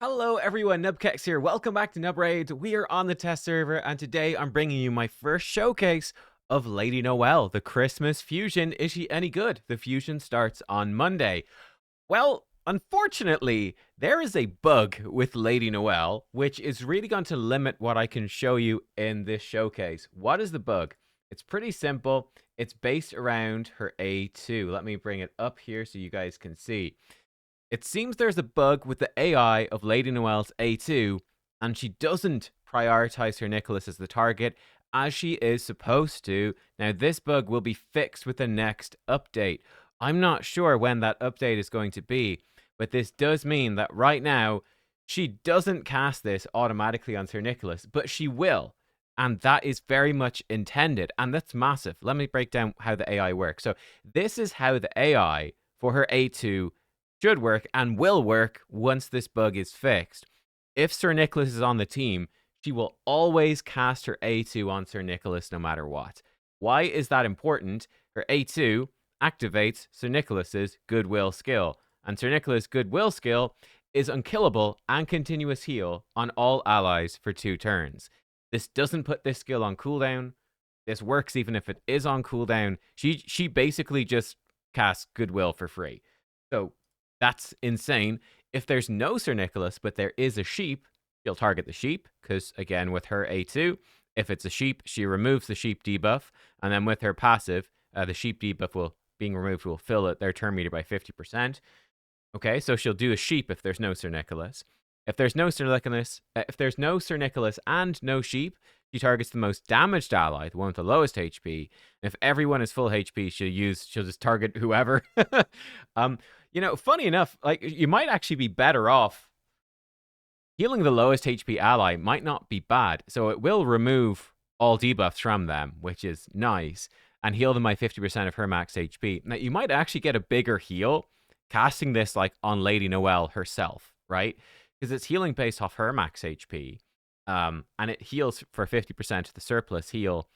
Hello everyone, nubkeks here. Welcome back to Nub Raids. We are on the test server, and today I'm bringing you my first showcase of Lady Noelle, the Christmas fusion. Is she any good? The fusion starts on Monday. Well, unfortunately, there is a bug with Lady Noelle, which is really going to limit what I can show you in this showcase. What is the bug? It's pretty simple. It's based around her A2. Let me bring it up here so you guys can see. It seems there's a bug with the AI of Lady Noelle's A2, and she doesn't prioritize her Nicholas as the target as she is supposed to. Now, this bug will be fixed with the next update. I'm not sure when that update is going to be, but this does mean that right now, she doesn't cast this automatically on Sir Nicholas, but she will. And that is very much intended, and that's massive. Let me break down how the AI works. So, this is how the AI for her A2 should work and will work once this bug is fixed. If Sir Nicholas is on the team, she will always cast her A2 on Sir Nicholas no matter what. Why is that important? Her A2 activates Sir Nicholas's Goodwill skill, and Sir Nicholas' Goodwill skill is unkillable and continuous heal on all allies for 2 turns. This doesn't put this skill on cooldown. This works even if it is on cooldown. She basically just casts Goodwill for free. So that's insane. If there's no Sir Nicholas, but there is a sheep, she'll target the sheep, because, again, with her A2, if it's a sheep, she removes the sheep debuff, and then with her passive, the sheep debuff being removed will fill their turn meter by 50%. Okay, so she'll do a sheep if there's no Sir Nicholas. If there's no Sir Nicholas and no sheep, she targets the most damaged ally, the one with the lowest HP. If everyone is full HP, she'll just target whoever. Funny enough, like, you might actually be better off healing the lowest HP ally. Might not be bad, so it will remove all debuffs from them, which is nice, and heal them by 50% of her max HP. Now, you might actually get a bigger heal casting this like on Lady Noelle herself, right? Because it's healing based off her max HP, and it heals for 50% of the surplus heal.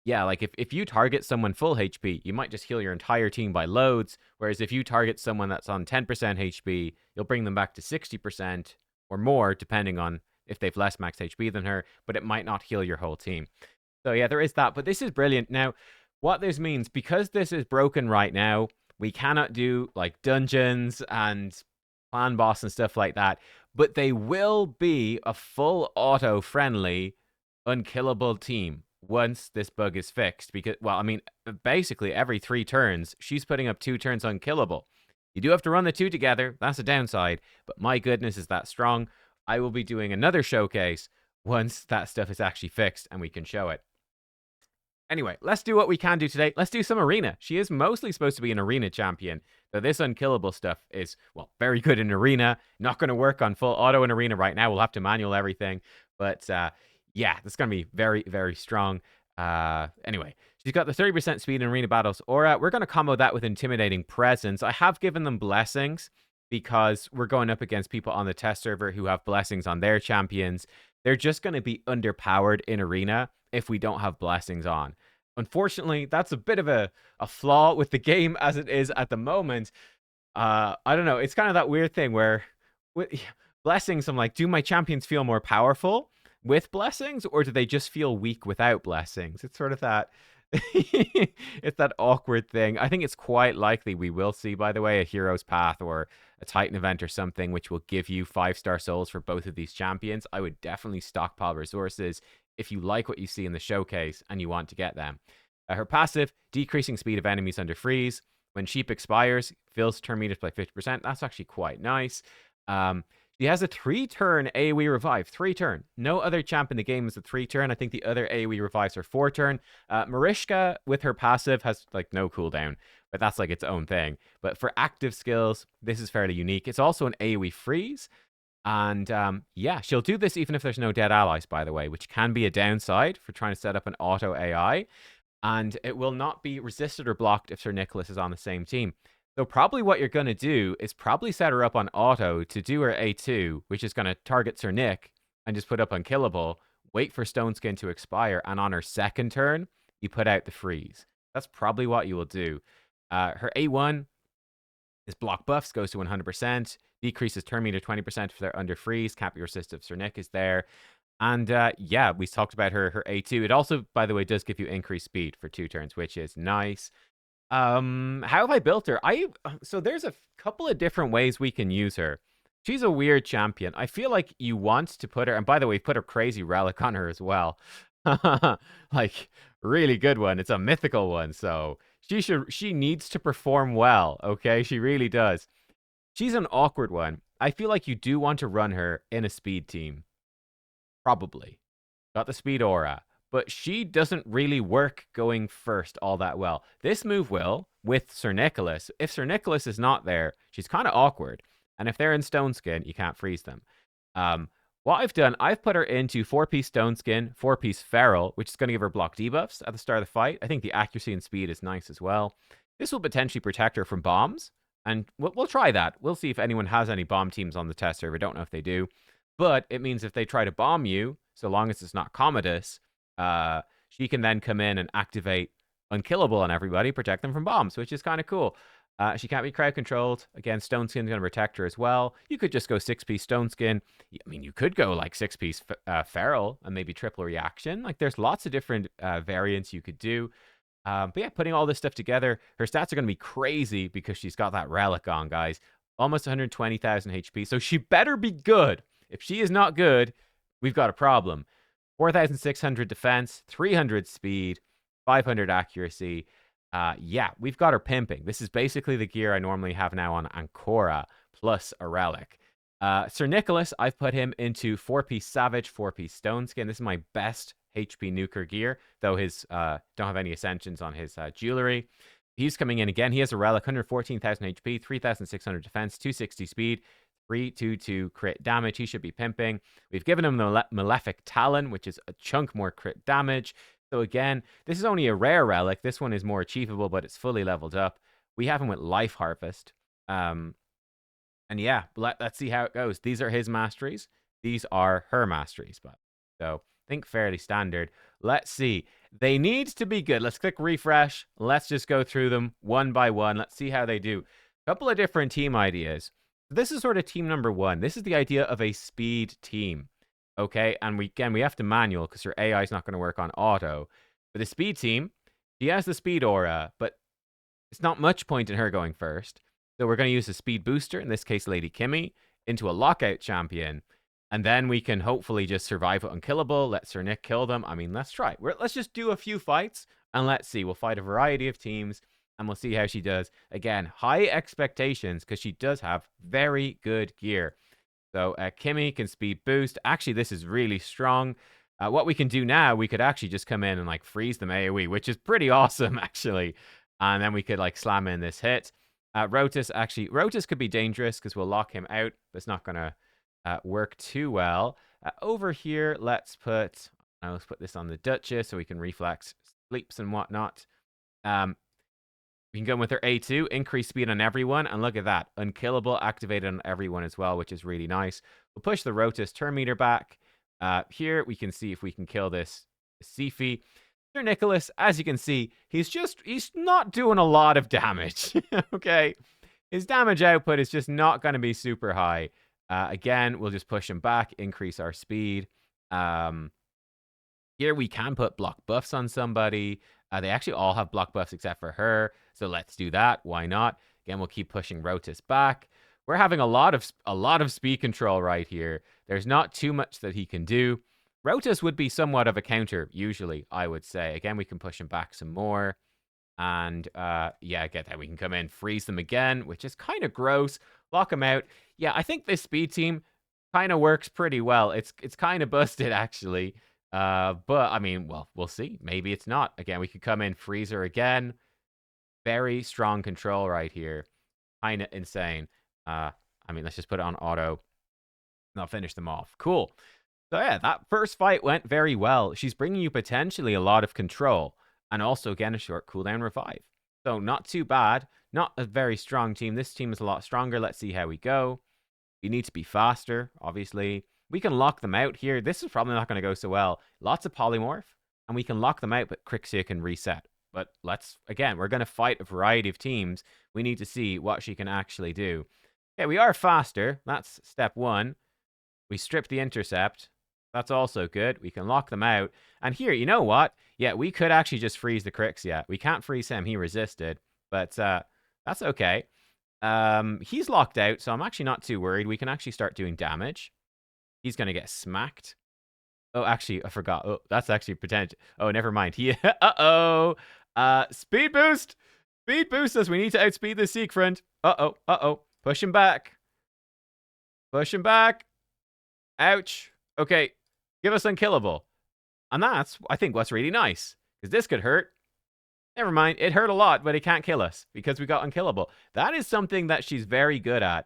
Yeah, like if you target someone full HP, you might just heal your entire team by loads. Whereas if you target someone that's on 10% HP, you'll bring them back to 60% or more, depending on if they've less max HP than her, but it might not heal your whole team. So yeah, there is that. But this is brilliant. Now, what this means, because this is broken right now, we cannot do like dungeons and clan boss and stuff like that. But they will be a full auto friendly, unkillable team once this bug is fixed. Because, well, I mean, basically every 3 turns, she's putting up 2 turns unkillable. You do have to run the 2 together. That's a downside. But my goodness, is that strong. I will be doing another showcase once that stuff is actually fixed and we can show it. Anyway, let's do what we can do today. Let's do some arena. She is mostly supposed to be an arena champion, though this unkillable stuff is, well, very good in arena. Not going to work on full auto in arena right now. We'll have to manual everything. But yeah, that's going to be very, very strong. Anyway, she's got the 30% speed in arena battles aura. We're going to combo that with intimidating presence. I have given them blessings because we're going up against people on the test server who have blessings on their champions. They're just going to be underpowered in arena if we don't have blessings on. Unfortunately, that's a bit of a flaw with the game as it is at the moment. I don't know. It's kind of that weird thing where with blessings, I'm like, do my champions feel more powerful with blessings, or do they just feel weak without blessings? It's sort of that. It's that awkward thing. I think it's quite likely we will see, by the way, a hero's path or a Titan event or something, which will give you 5-star souls for both of these champions. I would definitely stockpile resources if you like what you see in the showcase and you want to get them. Her passive, decreasing speed of enemies under freeze. When Sheep expires, fills turn meters by 50%. That's actually quite nice. She has a 3-turn AoE revive. 3-turn. No other champ in the game is a 3-turn. I think the other AoE revives are 4-turn. Marishka, with her passive, has like no cooldown, but that's like its own thing. But for active skills, this is fairly unique. It's also an AoE freeze. And yeah, she'll do this even if there's no dead allies, by the way, which can be a downside for trying to set up an auto AI. And it will not be resisted or blocked if Sir Nicholas is on the same team. So probably what you're going to do is probably set her up on auto to do her A2, which is going to target Sir Nick and just put up unkillable, wait for Stone Skin to expire, and on her second turn, you put out the freeze. That's probably what you will do. Her A1, His block buffs goes to 100%, decreases turn meter 20% if they're under freeze. Can't be resist if Cernic is there. And yeah, we talked about her A2. It also, by the way, does give you increased speed for 2 turns, which is nice. How have I built her? So there's a couple of different ways we can use her. She's a weird champion. I feel like you want to put her, and by the way, put a crazy relic on her as well. Like really good one. It's a mythical one, so she needs to perform well, okay? She really does. She's an awkward one. I feel like you do want to run her in a speed team. Probably. Got the speed aura, but she doesn't really work going first all that well. This move will with Sir Nicholas. If Sir Nicholas is not there, she's kind of awkward. And if they're in Stone Skin, you can't freeze them. What I've done, I've put her into 4-piece Stone Skin, 4-piece Feral, which is going to give her block debuffs at the start of the fight. I think the accuracy and speed is nice as well. This will potentially protect her from bombs, and we'll try that. We'll see if anyone has any bomb teams on the test server. Don't know if they do. But it means if they try to bomb you, so long as it's not Commodus, she can then come in and activate Unkillable on everybody, protect them from bombs, which is kind of cool. She can't be crowd controlled. Again, Stone Skin's going to protect her as well. You could just go 6-piece Stone Skin. I mean, you could go like 6-piece Feral and maybe triple reaction. Like, there's lots of different variants you could do. But yeah, putting all this stuff together, her stats are going to be crazy because she's got that relic on, guys. Almost 120,000 HP. So she better be good. If she is not good, we've got a problem. 4,600 defense, 300 speed, 500 accuracy. Yeah, we've got her pimping. This is basically the gear I normally have now on Ancora, plus a relic. Sir Nicholas, I've put him into 4-piece Savage, 4-piece Stone Skin. This is my best HP nuker gear, though his don't have any ascensions on his jewelry. He's coming in again. He has a relic, 114,000 HP, 3,600 defense, 260 speed, 322 crit damage. He should be pimping. We've given him the Malefic Talon, which is a chunk more crit damage. So again, this is only a rare relic. This one is more achievable, but it's fully leveled up. We have him with Life Harvest. And yeah, let's see how it goes. These are his masteries. These are her masteries. But so I think fairly standard. Let's see. They need to be good. Let's click refresh. Let's just go through them one by one. Let's see how they do. A couple of different team ideas. This is sort of team number 1. This is the idea of a speed team. Okay, and we have to manual because her AI is not going to work on auto. For the speed team, she has the speed aura, but it's not much point in her going first. So we're going to use a speed booster, in this case Lady Kimmy, into a lockout champion. And then we can hopefully just survive with Unkillable, let Sir Nick kill them. I mean, let's try. Let's just do a few fights, and let's see. We'll fight a variety of teams, and we'll see how she does. Again, high expectations, because she does have very good gear. So Kimmy can speed boost. Actually, this is really strong. What we can do now, we could actually just come in and like freeze them AoE, which is pretty awesome, actually. And then we could like slam in this hit. Rotus could be dangerous because we'll lock him out, but it's not going to work too well. Over here, let's put this on the Duchess so we can reflex sleeps and whatnot. We can go with her A2, increase speed on everyone, and look at that. Unkillable activated on everyone as well, which is really nice. We'll push the Rotus turn meter back. Here, we can see if we can kill this Sifi. Sir Nicholas, as you can see, he's not doing a lot of damage, okay? His damage output is just not going to be super high. Again, we'll just push him back, increase our speed. Here, we can put block buffs on somebody. They actually all have block buffs except for her. So let's do that. Why not? Again, we'll keep pushing Rotus back. We're having a lot of speed control right here. There's not too much that he can do. Rotus would be somewhat of a counter, usually, I would say. Again, we can push him back some more. And yeah, get that. We can come in, freeze them again, which is kind of gross. Lock them out. Yeah, I think this speed team kind of works pretty well. It's kind of busted, actually. But I mean, well, we'll see. Maybe it's not. Again, we could come in, freezer again. Very strong control right here. Kind of insane. I mean, let's just put it on auto. And I'll finish them off. Cool. So yeah, that first fight went very well. She's bringing you potentially a lot of control. And also, again, a short cooldown revive. So not too bad. Not a very strong team. This team is a lot stronger. Let's see how we go. You need to be faster, obviously. We can lock them out here. This is probably not going to go so well. Lots of polymorph, and we can lock them out, but Crixia can reset. But again, we're going to fight a variety of teams. We need to see what she can actually do. Okay, we are faster. That's step one. We strip the intercept. That's also good. We can lock them out. And here, you know what? Yeah, we could actually just freeze the Crix yet. We can't freeze him. He resisted. But that's okay. He's locked out, so I'm actually not too worried. We can actually start doing damage. He's going to get smacked. Oh, actually, I forgot. Oh, that's actually potential. Oh, never mind. He. Uh-oh. Speed boost. Speed boost us. We need to outspeed this Siegfried. Uh-oh. Uh-oh. Push him back. Push him back. Ouch. Okay. Give us unkillable. And that's, I think, what's really nice. Because this could hurt. Never mind. It hurt a lot, but it can't kill us. Because we got unkillable. That is something that she's very good at.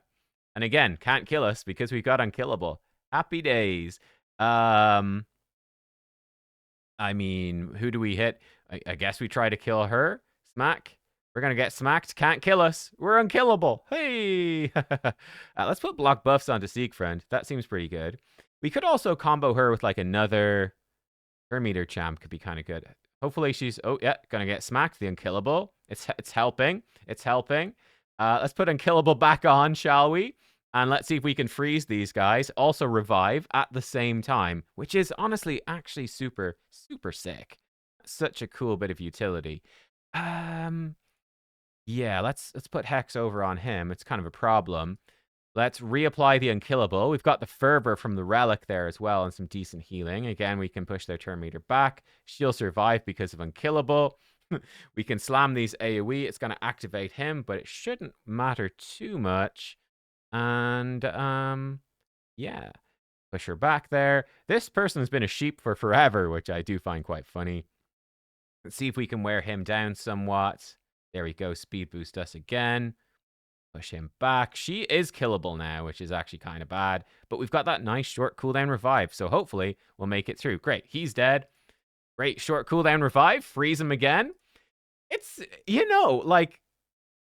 And again, can't kill us because we got unkillable. Happy days. I mean, who do we hit? I guess we try to kill her. Smack. We're going to get smacked. Can't kill us. We're unkillable. Hey! Let's put block buffs onto Siegfried. That seems pretty good. We could also combo her with like another Hermeter champ. Could be kind of good. Hopefully she's... Oh, yeah. Going to get smacked. The unkillable. It's helping. It's helping. Let's put unkillable back on, shall we? And let's see if we can freeze these guys. Also revive at the same time, which is honestly actually super, super sick. Such a cool bit of utility. Yeah, let's put Hex over on him. It's kind of a problem. Let's reapply the unkillable. We've got the fervor from the relic there as well and some decent healing. Again, we can push their turn meter back. She'll survive because of unkillable. We can slam these AoE. It's going to activate him, but it shouldn't matter too much. And, yeah. Push her back there. This person's been a sheep for forever, which I do find quite funny. Let's see if we can wear him down somewhat. There we go. Speed boost us again. Push him back. She is killable now, which is actually kind of bad. But we've got that nice short cooldown revive, so hopefully we'll make it through. Great. He's dead. Great short cooldown revive. Freeze him again. It's, you know, like...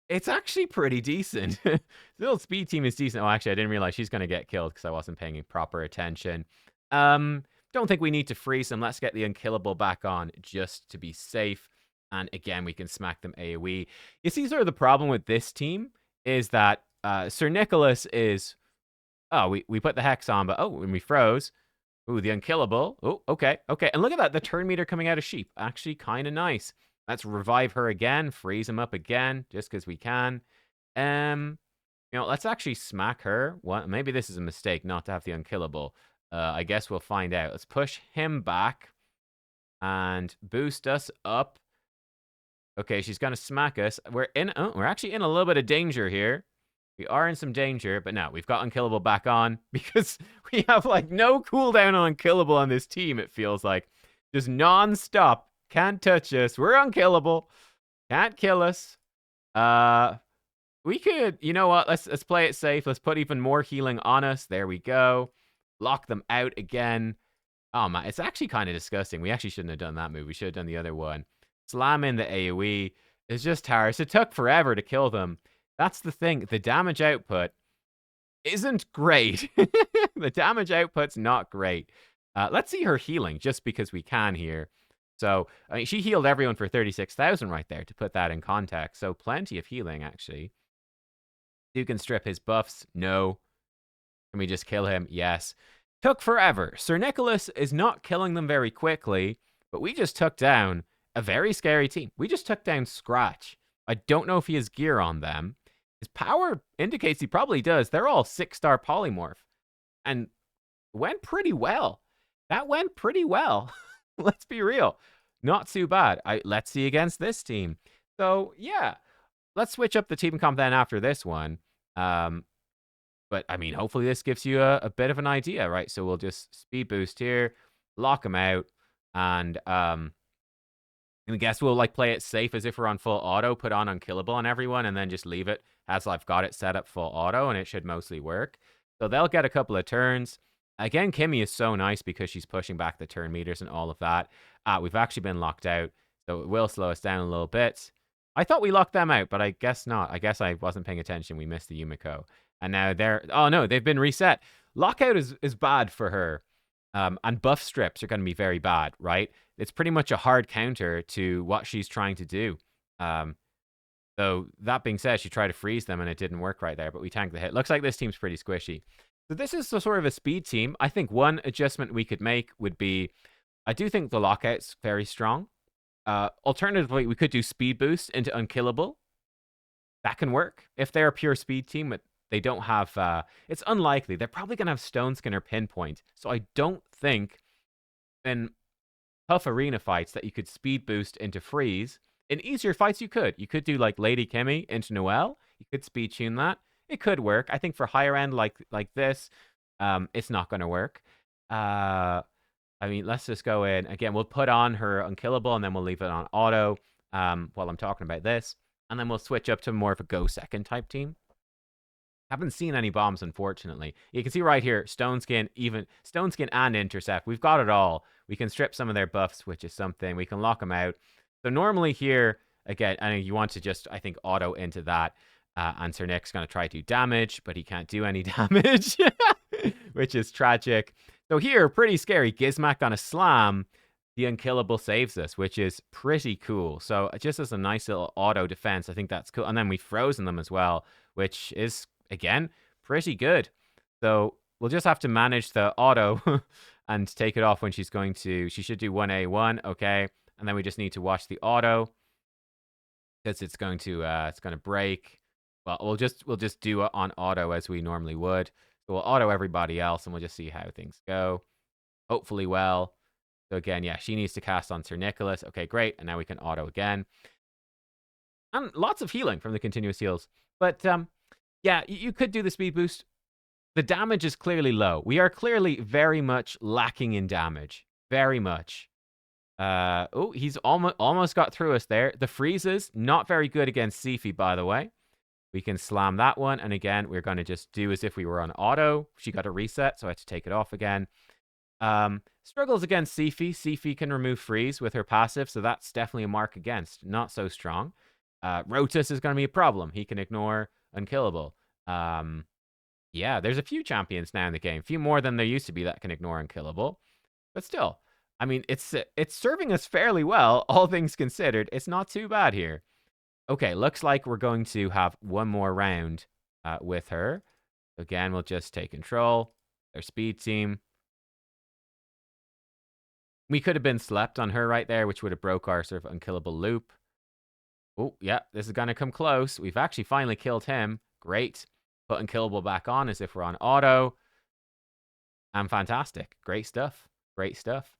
It's actually pretty decent. The little speed team is decent. Oh, actually, I didn't realize she's going to get killed because I wasn't paying proper attention. Don't think we need to freeze them. Let's get the unkillable back on just to be safe. And again, we can smack them AoE. You see, sort of the problem with this team is that Sir Nicholas is... Oh, we put the Hex on, but oh, when we froze... Ooh, the unkillable. Oh, okay, okay. And look at that, the turn meter coming out of sheep. Actually, kind of nice. Let's revive her again, freeze him up again, just because we can. You know, let's actually smack her. What? Maybe this is a mistake not to have the unkillable. I guess we'll find out. Let's push him back and boost us up. Okay, she's gonna smack us. We're actually in a little bit of danger here. We are in some danger, but now we've got unkillable back on because we have like no cooldown on unkillable on this team. It feels like just non-stop. Can't touch us. We're unkillable. Can't kill us. We could, you know what? Let's play it safe. Let's put even more healing on us. There we go. Lock them out again. Oh man, it's actually kind of disgusting. We actually shouldn't have done that move. We should have done the other one. Slam in the AoE. It's just harsh. It took forever to kill them. That's the thing. The damage output isn't great. The damage output's not great. Let's see her healing just because we can here. So, I mean, she healed everyone for 36,000 right there, to put that in context. So, plenty of healing, actually. You can strip his buffs. No. Can we just kill him? Yes. Took forever. Sir Nicholas is not killing them very quickly, but we just took down a very scary team. We just took down Scratch. I don't know if he has gear on them. His power indicates he probably does. They're all 6-star polymorph. And went pretty well. That went pretty well. Let's be real. Not too bad. Let's see against this team. So, yeah. Let's switch up the team comp then after this one. But, I mean, hopefully this gives you a bit of an idea, right? So we'll just speed boost here, lock them out, and I guess we'll, like, play it safe as if we're on full auto, put on unkillable on everyone, and then just leave it as I've got it set up full auto, and it should mostly work. So they'll get a couple of turns. Again, Kimmy is so nice because she's pushing back the turn meters and all of that. We've actually been locked out, so it will slow us down a little bit. I thought we locked them out, but I guess not. I guess I wasn't paying attention. We missed the Yumiko. And now they're... Oh, no, they've been reset. Lockout is bad for her. And buff strips are going to be very bad, right? it's pretty much a hard counter to what she's trying to do. Um, so that being said, she tried to freeze them and it didn't work right there, but we tanked the hit. Looks like this team's pretty squishy. So this is sort of a speed team. I think one adjustment we could make would be, I do think the lockout's very strong. Alternatively, we could do speed boost into unkillable. That can work. If they're a pure speed team, but they don't have, it's unlikely. They're probably going to have Stone Skin or Pinpoint. So I don't think in tough arena fights that you could speed boost into freeze. In easier fights, you could. You could do like Lady Kimmy into Noelle. You could speed tune that. It could work. I think for higher end like this, it's not going to work. I mean, let's just go in. Again, we'll put on her unkillable, and then we'll leave it on auto while I'm talking about this. And then we'll switch up to more of a go second type team. Haven't seen any bombs, unfortunately. You can see right here, Stone Skin and Intercept. We've got it all. We can strip some of their buffs, which is something. We can lock them out. So normally here, again, I mean, you want to just, I think, auto into that. And Sir Nick's going to try to do damage, but he can't do any damage, which is tragic. So here, pretty scary. Gizmak on a slam. The unkillable saves us, which is pretty cool. So just as a nice little auto defense, I think that's cool. And then we've frozen them as well, which is, again, pretty good. So we'll just have to manage the auto and take it off when she's going to. She should do 1A1, okay. And then we just need to watch the auto because it's going to break. Well, we'll just do it on auto as we normally would. So we'll auto everybody else, and we'll just see how things go. Hopefully well. So again, yeah, she needs to cast on Sir Nicholas. Okay, great. And now we can auto again. And lots of healing from the continuous heals. But yeah, you could do the speed boost. The damage is clearly low. We are clearly very much lacking in damage. Very much. Oh, he's almost got through us there. The freezes, not very good against Sifi, by the way. We can slam that one. And again, we're going to just do as if we were on auto. She got a reset, so I had to take it off again. Struggles against Sifi. Sifi can remove freeze with her passive, so that's definitely a mark against. Not so strong. Rotus is going to be a problem. He can ignore unkillable. Yeah, there's a few champions now in the game. A few more than there used to be that can ignore unkillable. But still, I mean, it's serving us fairly well, all things considered. It's not too bad here. Okay, looks like we're going to have one more round with her. Again, we'll just take control. Their speed team. We could have been slept on her right there, which would have broke our sort of unkillable loop. Oh, yeah, this is going to come close. We've actually finally killed him. Great. Put unkillable back on as if we're on auto. And fantastic. Great stuff. Great stuff.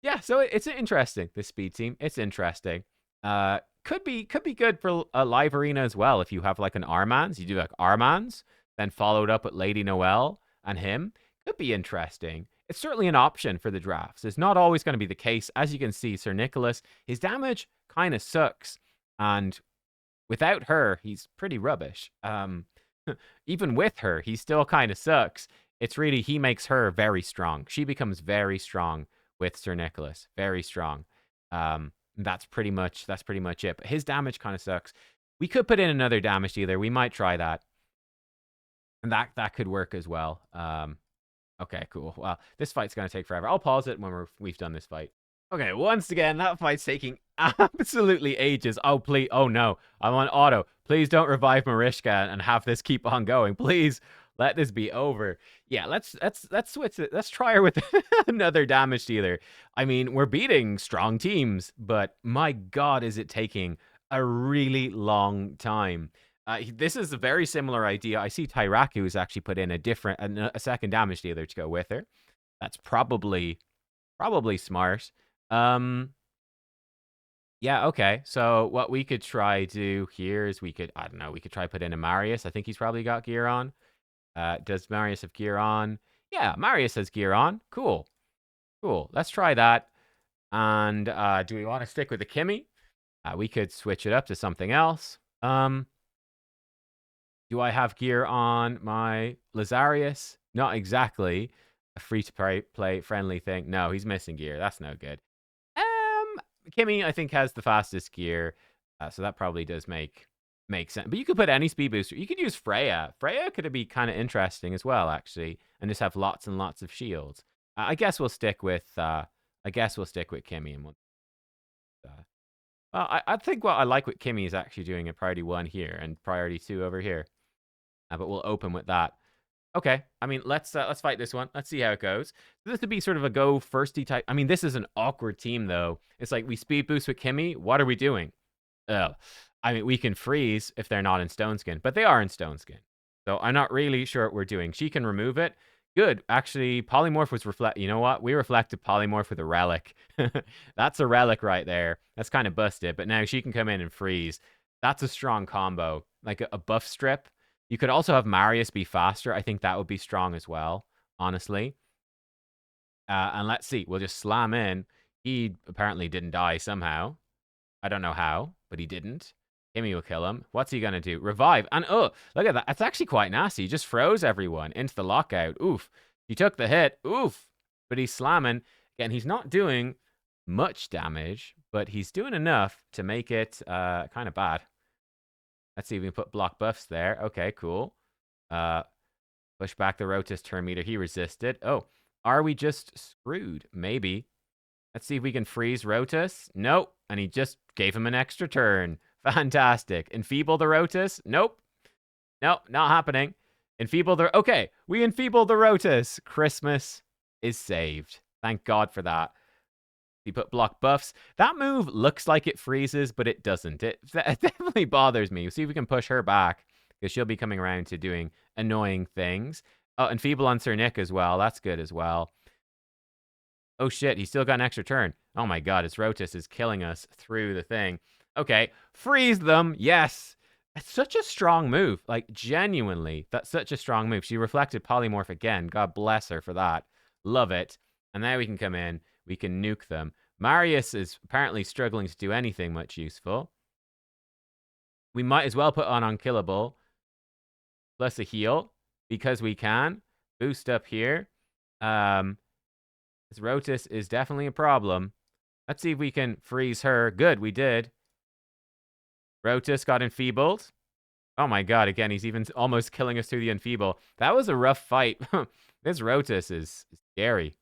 Yeah, so it's interesting, this speed team. It's interesting. Could be good for a live arena as well. If you have like an Armans, you do like Armans, then followed up with Lady Noelle and him. Could be interesting. It's certainly an option for the drafts. It's not always going to be the case. As you can see, Sir Nicholas, his damage kind of sucks. And without her, he's pretty rubbish. Even with her, he still kind of sucks. It's really, he makes her very strong. She becomes very strong with Sir Nicholas. Very strong. That's pretty much it. But his damage kind of sucks. We could put in another damage dealer. We might try that. And that could work as well. Okay, cool. Well, this fight's going to take forever. I'll pause it when we've done this fight. Okay, once again, that fight's taking absolutely ages. Oh, please. Oh, no. I'm on auto. Please don't revive Mariska and have this keep on going. Please let this be over. Yeah, let's switch it. Let's try her with another damage dealer. I mean, we're beating strong teams, but my God, is it taking a really long time. This is a very similar idea. I see Tyraku has actually put in a second damage dealer to go with her. That's probably smart. Yeah, okay. So what we could try do here is we could try put in a Marius. I think he's probably got gear on. Does Marius have gear on? Yeah, Marius has gear on. Cool. Let's try that. And do we want to stick with the Kimmy? We could switch it up to something else. Do I have gear on my Lazarius? Not exactly a free-to-play friendly thing. No, he's missing gear. That's no good. Kimmy, I think, has the fastest gear, so that probably does make sense. But you could put any speed booster. You could use Freya. Freya could be kind of interesting as well, actually, and just have lots and lots of shields. I guess we'll stick with I guess we'll stick with Kimmy and we'll. Well, I think what I like what Kimmy is actually doing at priority 1 here and priority 2 over here. But we'll open with that. Okay, I mean, let's fight this one. Let's see how it goes. This would be sort of a go firsty type. I mean, this is an awkward team though. It's like we speed boost with Kimmy. What are we doing? Oh, I mean, we can freeze if they're not in Stone Skin, but they are in Stone Skin. So I'm not really sure what we're doing. She can remove it. Good. Actually, Polymorph was reflect. You know what? We reflected Polymorph with a relic. That's a relic right there. That's kind of busted. But now she can come in and freeze. That's a strong combo. Like a buff strip. You could also have Marius be faster. I think that would be strong as well, honestly. And let's see. We'll just slam in. He apparently didn't die somehow. I don't know how, but he didn't. Kimmy will kill him. What's he going to do? Revive. And oh, look at that. That's actually quite nasty. He just froze everyone into the lockout. Oof. He took the hit. Oof. But he's slamming. Again, he's not doing much damage, but he's doing enough to make it kind of bad. Let's see if we can put block buffs there. Okay, cool. Push back the Rotus turn meter. He resisted. Oh, are we just screwed? Maybe. Let's see if we can freeze Rotus. Nope. And he just gave him an extra turn. Fantastic. Enfeeble the Rotus? Nope. Nope, not happening. Enfeeble the... Okay, we enfeebled the Rotus. Christmas is saved. Thank God for that. He put block buffs. That move looks like it freezes, but it doesn't. It definitely bothers me. See if we can push her back, because she'll be coming around to doing annoying things. Oh, enfeeble on Sir Nick as well. That's good as well. Oh shit, he still got an extra turn. Oh my god, his Rotus is killing us through the thing. Okay, freeze them. Yes. It's such a strong move. Like, genuinely, that's such a strong move. She reflected Polymorph again. God bless her for that. Love it. And now we can come in. We can nuke them. Marius is apparently struggling to do anything much useful. We might as well put on Unkillable. Plus a heal. Because we can. Boost up here. His Rotus is definitely a problem. Let's see if we can freeze her. Good, we did. Rotus got enfeebled. Oh my god, again, he's even almost killing us through the enfeeble. That was a rough fight. This Rotus is scary.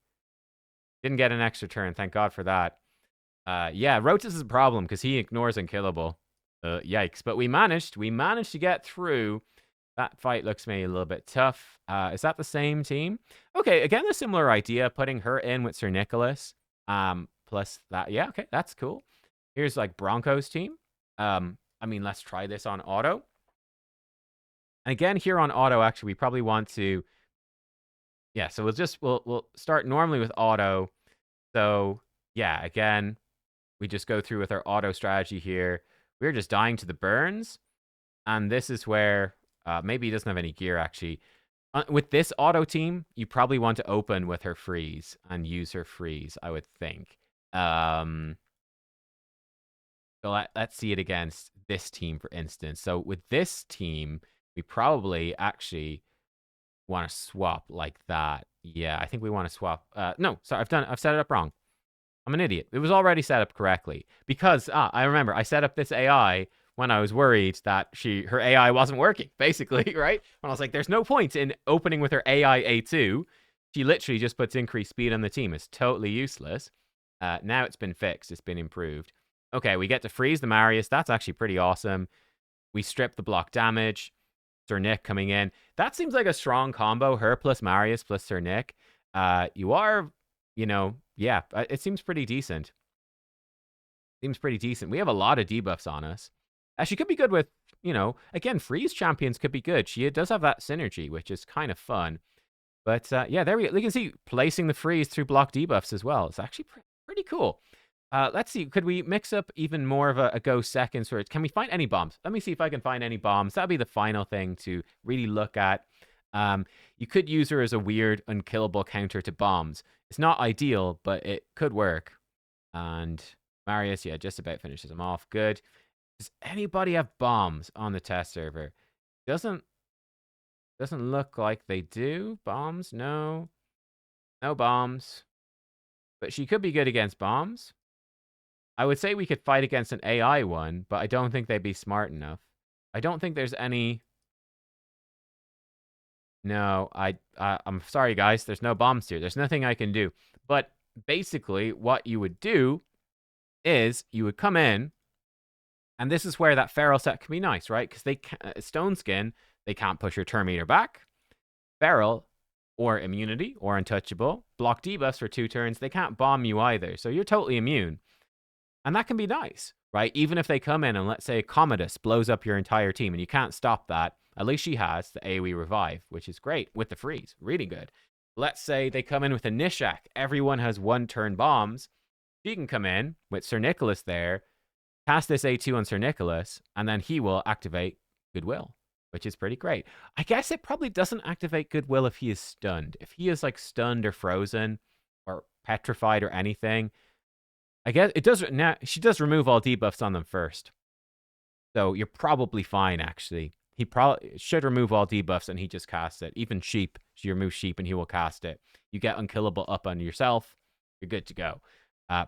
Didn't get an extra turn, thank god for that. Yeah, Rotus is a problem because he ignores Unkillable. Yikes. But we managed to get through. That fight looks maybe a little bit tough. Is that the same team? Okay, again, a similar idea, putting her in with Sir Nicholas. Plus that, yeah, okay, that's cool. Here's like Bronco's team. I mean, let's try this on auto. And again, here on auto, actually, we probably want to... Yeah, so we'll start normally with auto. So, yeah, again, we just go through with our auto strategy here. We're just dying to the burns. And this is where... maybe he doesn't have any gear, actually. With this auto team, you probably want to open with her freeze and use her freeze, I would think. So let's see it against this team, for instance. So with this team, we probably actually want to swap like that. Yeah, I think we want to swap. No, sorry, I've set it up wrong. I'm an idiot. It was already set up correctly. Because, I remember, I set up this AI when I was worried that her AI wasn't working, basically, right? When I was like, there's no point in opening with her AI A2. She literally just puts increased speed on the team. It's totally useless. Now it's been fixed. It's been improved. Okay, we get to freeze the Marius. That's actually pretty awesome. We strip the block damage. Sir Nick coming in. That seems like a strong combo. Her plus Marius plus Sir Nick. You are, yeah, it seems pretty decent. Seems pretty decent. We have a lot of debuffs on us. She could be good with, again, freeze champions could be good. She does have that synergy, which is kind of fun. But yeah, there we go. You can see placing the freeze through block debuffs as well. It's actually pretty cool. Let's see. Could we mix up even more of a go second sort? Can we find any bombs? Let me see if I can find any bombs. That'll be the final thing to really look at. You could use her as a weird, unkillable counter to bombs. It's not ideal, but it could work. And Marius, yeah, just about finishes him off. Good. Does anybody have bombs on the test server? Doesn't look like they do. Bombs? No. No bombs. But she could be good against bombs. I would say we could fight against an AI one, but I don't think they'd be smart enough. I don't think there's any... No, I'm sorry, guys. There's no bombs here. There's nothing I can do. But basically what you would do is you would come in, and this is where that feral set can be nice, right? Because they Stone Skin, they can't push your turn meter back. Feral, or immunity, or untouchable, block debuffs for 2 turns. They can't bomb you either, so you're totally immune. And that can be nice, right? Even if they come in and let's say Commodus blows up your entire team and you can't stop that, at least she has the AoE revive, which is great with the freeze. Really good. Let's say they come in with a Nishak. Everyone has 1-turn bombs. She can come in with Sir Nicholas there, cast this A2 on Sir Nicholas, and then he will activate Goodwill, which is pretty great. I guess it probably doesn't activate Goodwill if he is stunned. If he is like stunned or frozen or petrified or anything, I guess it does. Now she does remove all debuffs on them first, so you're probably fine. Actually, he probably should remove all debuffs, and he just casts it. Even sheep, she removes sheep, and he will cast it. You get unkillable up on yourself. You're good to go.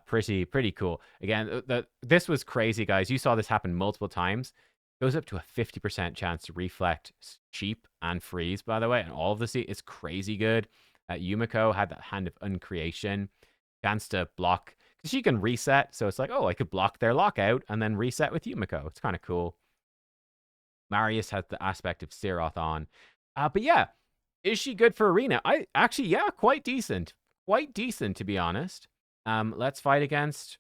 Pretty cool. Again, this was crazy, guys. You saw this happen multiple times. It goes up to a 50% chance to reflect sheep and freeze. By the way, and all of the it's crazy good. Yumiko had that Hand of Uncreation, chance to block. She can reset, so it's like, oh, I could block their lockout and then reset with Yumiko. It's kind of cool. Marius has the aspect of Siroth on. But yeah, is she good for Arena? Yeah, quite decent. Quite decent, to be honest. Let's fight against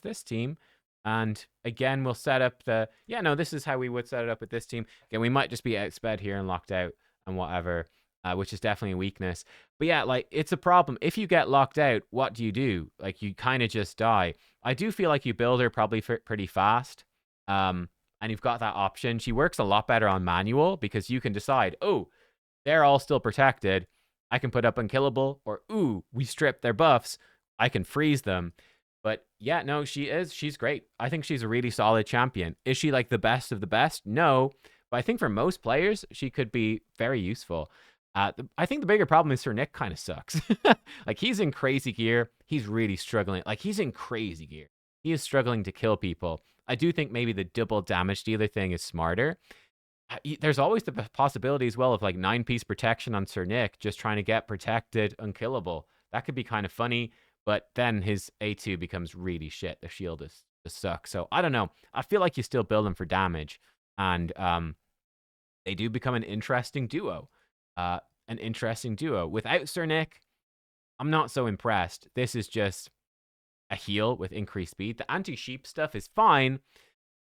this team. And again, we'll set up this is how we would set it up with this team. Again, we might just be outsped here and locked out and whatever. Which is definitely a weakness. But yeah, like, it's a problem. If you get locked out, what do you do? Like, you kind of just die. I do feel like you build her probably pretty fast. And you've got that option. She works a lot better on manual because you can decide, oh, they're all still protected. I can put up unkillable. Or, ooh, we stripped their buffs. I can freeze them. But yeah, no, she's great. I think she's a really solid champion. Is she like the best of the best? No. But I think for most players, she could be very useful. I think the bigger problem is Sir Nick kind of sucks. Like, he's in crazy gear. He's really struggling. Like, he's in crazy gear. He is struggling to kill people. I do think maybe the double damage dealer thing is smarter. There's always the possibility as well of like 9-piece protection on Sir Nick, just trying to get protected, unkillable. That could be kind of funny, but then his A2 becomes really shit. The shield is sucks. So I don't know. I feel like you still build them for damage, and they do become an interesting duo. Without Sir Nick, I'm not so impressed. This is just a heal with increased speed. The anti-sheep stuff is fine,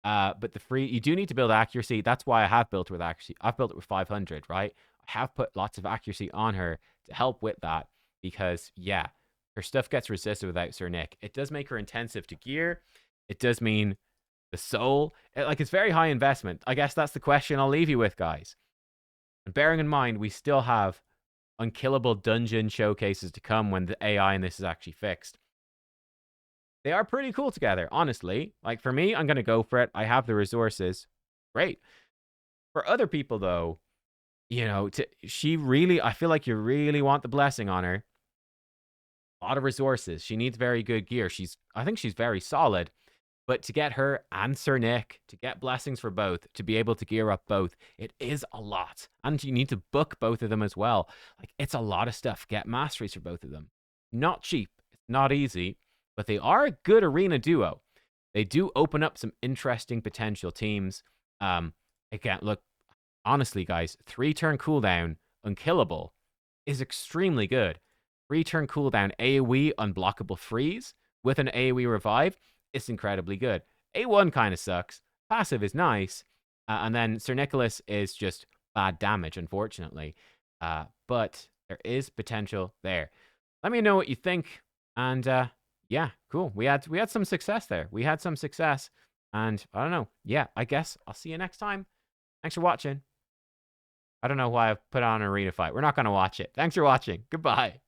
but you do need to build accuracy. That's why I have built it with accuracy. I've built it with 500, right? I have put lots of accuracy on her to help with that because, yeah, her stuff gets resisted without Sir Nick. It does make her intensive to gear. It does mean the soul. It's very high investment. I guess that's the question I'll leave you with, guys. And bearing in mind, we still have unkillable dungeon showcases to come when the AI in this is actually fixed. They are pretty cool together, honestly. Like, for me, I'm going to go for it. I have the resources. Great. For other people, though, I feel like you really want the blessing on her. A lot of resources. She needs very good gear. I think she's very solid. But to get her and Sir Nick, to get blessings for both, to be able to gear up both, it is a lot. And you need to book both of them as well. Like, it's a lot of stuff. Get masteries for both of them. Not cheap. It's not easy. But they are a good arena duo. They do open up some interesting potential teams. Again, look, honestly, guys, 3-turn cooldown, unkillable, is extremely good. 3-turn cooldown, AoE, unblockable freeze, with an AoE revive, it's incredibly good. A1 kind of sucks. Passive is nice. And then Sir Nicholas is just bad damage, unfortunately. But there is potential there. Let me know what you think. And yeah, cool. We had some success there. We had some success. And I don't know. Yeah, I guess I'll see you next time. Thanks for watching. I don't know why I've put on an arena fight. We're not going to watch it. Thanks for watching. Goodbye.